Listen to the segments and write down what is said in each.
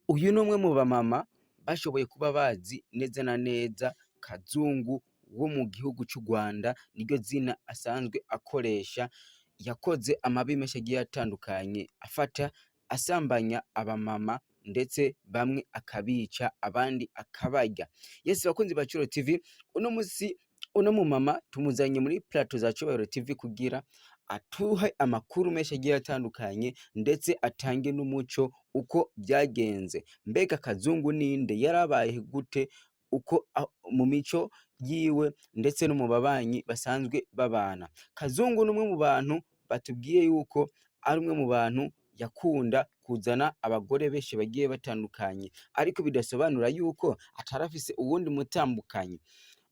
Uyu ni umwe mu bamama bashoboye kuba bazi neza na neza Kazungu wo mu gihugu c'u Rwanda, niryo zina asanzwe akoresha. Yakoze amabi menshi agiye atandukanye, afata asambanya abamama ndetse bamwe akabica abandi akabarya. Yes, bakunzi ba Curo TV, uno musi uno mumama tumuzanye muri plateau za Cubahiro TV kugira atuhe amakuru menshi agiye atandukanye ndetse atange n'umuco uko byagenze. Mbega Kazungu ninde, yarabaye gute, uko mu mico yiwe ndetse no mu babanyi basanzwe babana. Kazungu n'umwe mu bantu batubwiye yuko ari umwe mu bantu yakunda kuzana abagore benshi bagiye batandukanye, ariko bidasobanura yuko atarafise uwundi mutambukanye.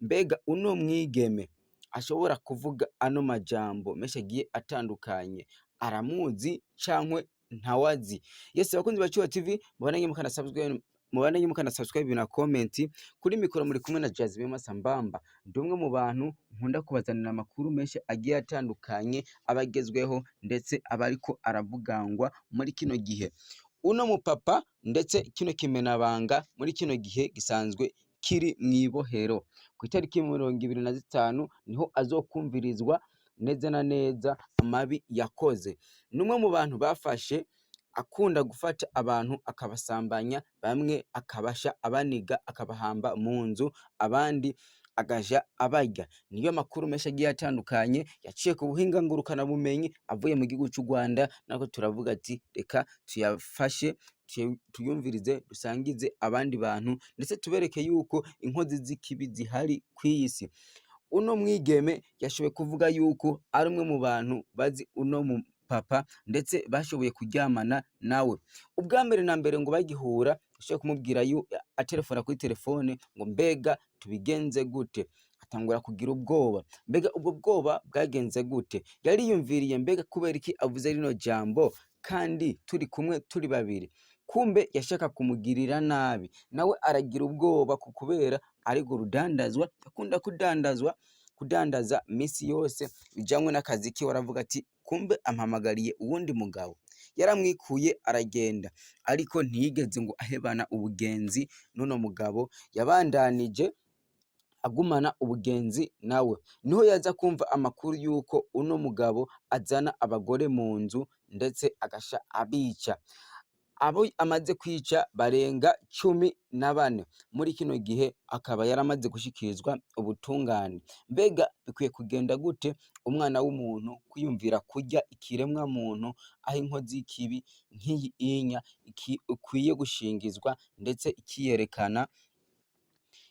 Mbega uno mwigeme ashobora kuvuga ano majambo menshi agiye atandukanye, aramuzi cankwe ntawazi? Yes, bakunzi ba Curo TV, mubandanye mukana subscribe na comment. Kuri mikoro muri kumwe na Jasmine Masambamba, ndumwe mu bantu nkunda kubazanira amakuru menshi agiye atandukanye, abagezweho ndetse abariko aravugangwa muri kino gihe. Uno mupapa ndetse kino kimenabanga muri kino gihe gisanzwe kiri mwibohero. Ku itariki 25 niho azokumvirizwa neza na neza amabi yakoze. Numwe mu bantu bafashe akunda gufata abantu akabasambanya, bamwe akabasha abaniga akabahamba mu nzu, abandi agaja abarya. Niyo makuru menshi agiye atandukanye yaciye ku buhinga ngurukana bumenyi avuye mu gihugu c'u Rwanda, nako turavuga ati reka tuyafashe tuyumvirize, dusangize abandi bantu ndetse tubereke yuko inkozi z'ikibi zihari kw'isi. Uno mwigeme yashoboye kuvuga yuko ari umwe mu bantu bazi uno mu papa ndetse bashoboye kuryamana nawe. Ubwa mbere na mbere ngo bagihura yashoboye kumubwira atelefona kuri telefone ngo mbega tubigenze gute, atangura kugira ubwoba. Mbega ubwo bwoba bwagenze gute? Yariyumviriye mbega kubera iki avuze rino jambo kandi turi kumwe turi babiri? Kumbe yashaka kumugirira nabi, nawe aragira ubwoba kubera ariko rudandazwa, akunda kudandaza misi yose bijanywe n'akazi ke. Waravuga ati kumbe ampamagariye uwundi mugabo. Yaramwikuye aragenda, ariko ntiyigeze ngo ahebana ubugenzi n'uno mugabo, yabandanije agumana ubugenzi nawe. Niho yaza kumva amakuru yuko uno mugabo azana abagore mu nzu ndetse agasha abica. Abo amaze kwica barenga 14. Muri kino gihe akaba yaramaze gushikirizwa ubutungane. Mbega bikwiye kugenda gute umwana w'umuntu kwiyumvira kurya ikiremwa muntu, aho inkozi y'ikibi nk'iyi inya ikwiye gushingizwa ndetse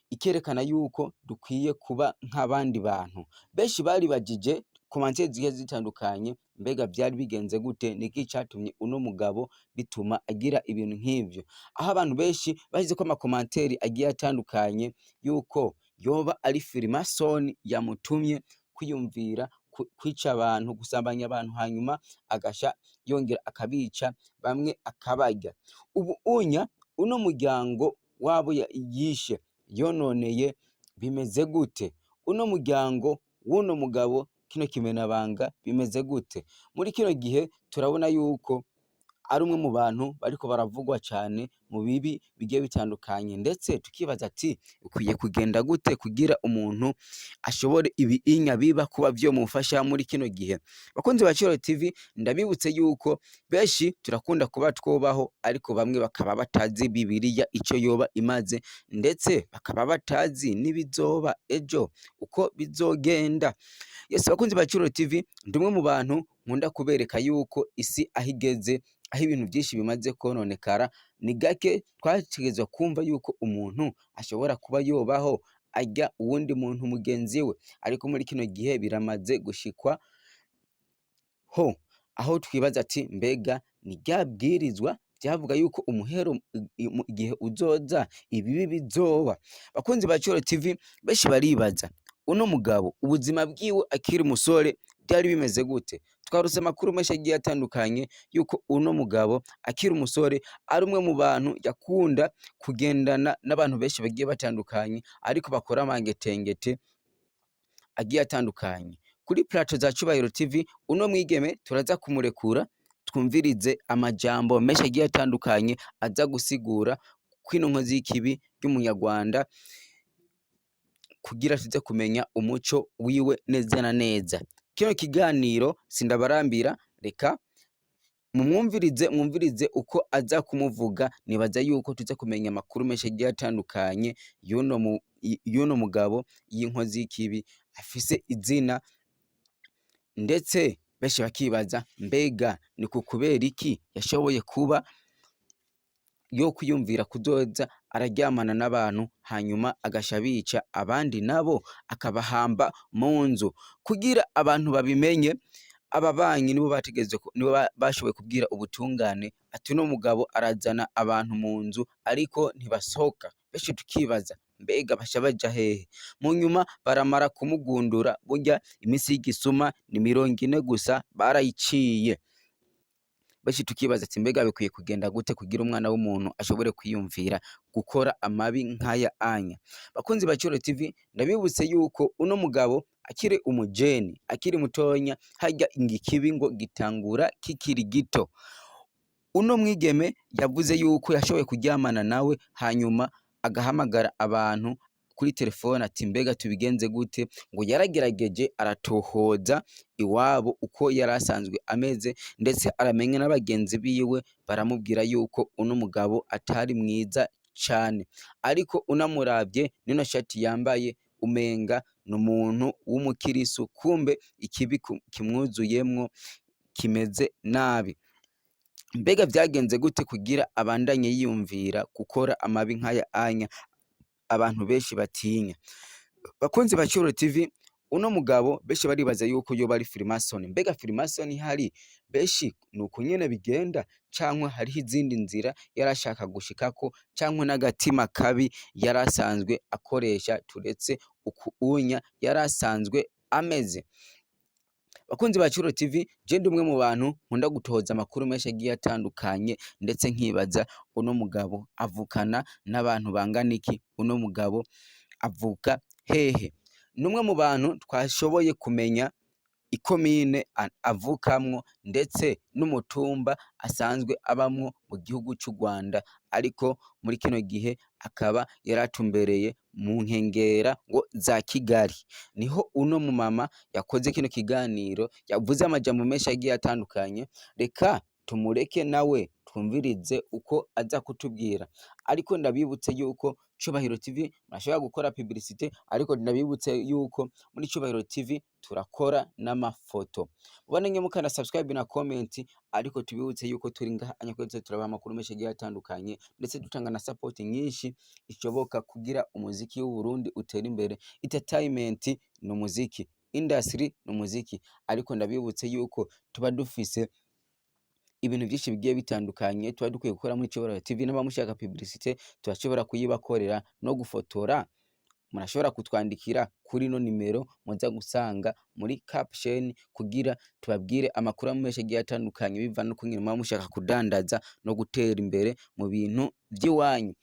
ikerekana yuko dukwiye kuba nk'abandi bantu. Benshi baribagije commentaire zigiye zitandukanye, mbega byari bigenze gute, niki catumye uno mugabo bituma agira ibintu nk'ivyo, aho abantu benshi bahize ko amakomantere agiye atandukanye yuko yoba ari firimasoni yamutumye kwiyumvira kwica abantu, gusambanya abantu, hanyuma agasha yongera akabica, bamwe akabarya. Ubu uno muryango wabo yishe yononeye bimeze gute? Uno muryango w'uno mugabo kino kimenabanga bimeze gute? Muri kino gihe turabona yuko ari umwe mu bantu bariko baravugwa cyane mu bibi bigiye bitandukanye, ndetse tukibaza ati ukwiye kugenda gute kugira umuntu ashobore ibiinya biba kuba vyo mufasha muri kino gihe. Bakunzi ba Curo TV, ndabibutse yuko benshi turakunda kuba twobaho, ariko bamwe bakaba batazi Bibiliya ico yoba imaze, ndetse bakaba batazi n'ibizoba ejo uko bizogenda. Yes, bakunzi ba Curo TV, ndumwe mu bantu nkunda kubereka yuko isi ahigeze, aho ibintu byinshi bimaze kononekara. Ni gake twategezwa kumva yuko umuntu ashobora kuba yobaho ajya uwundi muntu mugenzi we, ariko muri kino gihe biramaze gushikwa ho, aho twibaza ati mbega ni ryabwirizwa byavuga yuko umuhero igihe uzoza ibibi bizoba. Bakunzi ba Curo TV, benshi baribaza uno mugabo ubuzima bwiwe akiri umusore byari bimeze gute. Twaruse amakuru menshi agiye atandukanye yuko uno mugabo akiri umusore ari umwe mu bantu yakunda kugendana n'abantu benshi bagiye batandukanye, ariko bakora amangetengete agiye atandukanye. Kuri plateau za Cubahiro TV, uno mwigeme turaza kumurekura twumvirize amajambo menshi agiye atandukanye aza gusigura kwino nkozi y'ikibi y'umunyarwanda kugira tuze kumenya umuco wiwe neza na neza. Kino kiganiro sindabarambira, reka mwumvirize uko aza kumuvuga. Nibaza yuko tuza kumenya amakuru menshi agiye atandukanye y'uno mugabo y'inkozi y'ikibi afise izina, ndetse benshi bakibaza mbega ni kubera iki yashoboye kuba yo kwiyumvira kuzoza araryamana n'abantu hanyuma agasha bica abandi nabo akabahamba mu nzu. Kugira abantu babimenye, ababanyi nibo bashoboye kubwira ubutungane ati uno mugabo arazana abantu mu nzu ariko ntibasohoka. Benshi tukibaza mbega basha baja hehe? Mu nyuma baramara kumugundura, burya imisi y'igisuma ni 40 gusa barayiciye. Benshi tukibaza ati mbega bikwiye kugenda gute kugira umwana w'umuntu ashobore kwiyumvira gukora amabi nk'aya anya. Bakunzi ba Curo TV, ndabibutse yuko uno mugabo akiri umujeni, akiri mutonya, harya ikibi ngo gitangura kikiri gito. Uno mwigeme yavuze yuko yashoboye kuryamana nawe hanyuma agahamagara abantu kuri telefone ati mbega tubigenze gute, ngo yaragerageje aratohoza iwabo uko yari asanzwe ameze, ndetse aramenya n'abagenzi biwe baramubwira yuko uno mugabo atari mwiza cane, ariko unamuravye nino shati yambaye umenga n'umuntu w'umukirisu, kumbe ikibi kimwuzuyemwo kimeze nabi. Mbega vyagenze gute kugira abandanye yiyumvira gukora amabi nk'aya anya abantu benshi batinya? Bakunzi ba Curo TV, uno mugabo benshi baribaza yuko yoba ari Freemason. Mbega Freemason hari benshi nuko nyene bigenda, cankwe hariho izindi nzira yarashaka gushikako, cankwe n'agatima kabi yarasanzwe akoresha turetse ukuunya yarasanzwe ameze? Bakunzi ba Curo TV, je ndi umwe mu bantu nkunda gutoza amakuru menshi agiye atandukanye, ndetse nkibaza uno mugabo avukana n'abantu bangana iki? Uno mugabo avuka hehe? Numwe mu bantu twashoboye kumenya ikomine avukamwo, ndetse n'umutumba asanzwe abamwo mu gihugu c'u Rwanda, ariko muri kino gihe akaba yaratumbereye mu nkengera ngo za Kigali. Niho uno mu mama yakoze kino kiganiro, yavuze amajambo menshi agiye atandukanye. Reka tumureke nawe twumvirize uko aza kutubwira, ariko ndabibutse yuko Cubahiro TV murashobora gukora publicité, ariko ndabibutse yuko muri Cubahiro TV turakora n'amafoto. Mubone mukanda subscribe na comment, ariko tubibutse yuko turi ngaha anyakweze turaba amakuru menshi agiye atandukanye, ndetse dutanga na support nyinshi ishoboka kugira umuziki w'u Burundi utera imbere. Entertainment no muziki, industry no muziki, ariko ndabibutse yuko tuba dufise ibintu byinshi bigiye bitandukanye tuba dukwiye gukora muri Cubahiro TV. N'abamushaka publicité turashobora kuyibakorera no gufotora, murashobora kutwandikira kuri no nimero muza gusanga muri caption kugira tubabwire amakuru menshi agiye atandukanye biva no kunyira mushaka kudandaza no gutera imbere mu bintu by'iwanyu.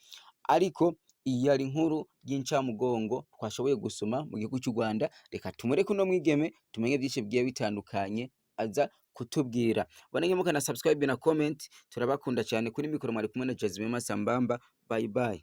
Ariko iyi yari inkuru y'incamugongo twashoboye gusoma mu gihugu cy'u Rwanda. Reka tumureke no mwigeme tumenye byinshi bigiye bitandukanye aza kutubwira. Bonenge mukana subscribe na comment, turabakunda cyane. Kuri mikoro mwari kumwe na Jasmine Masambamba. Bye bye.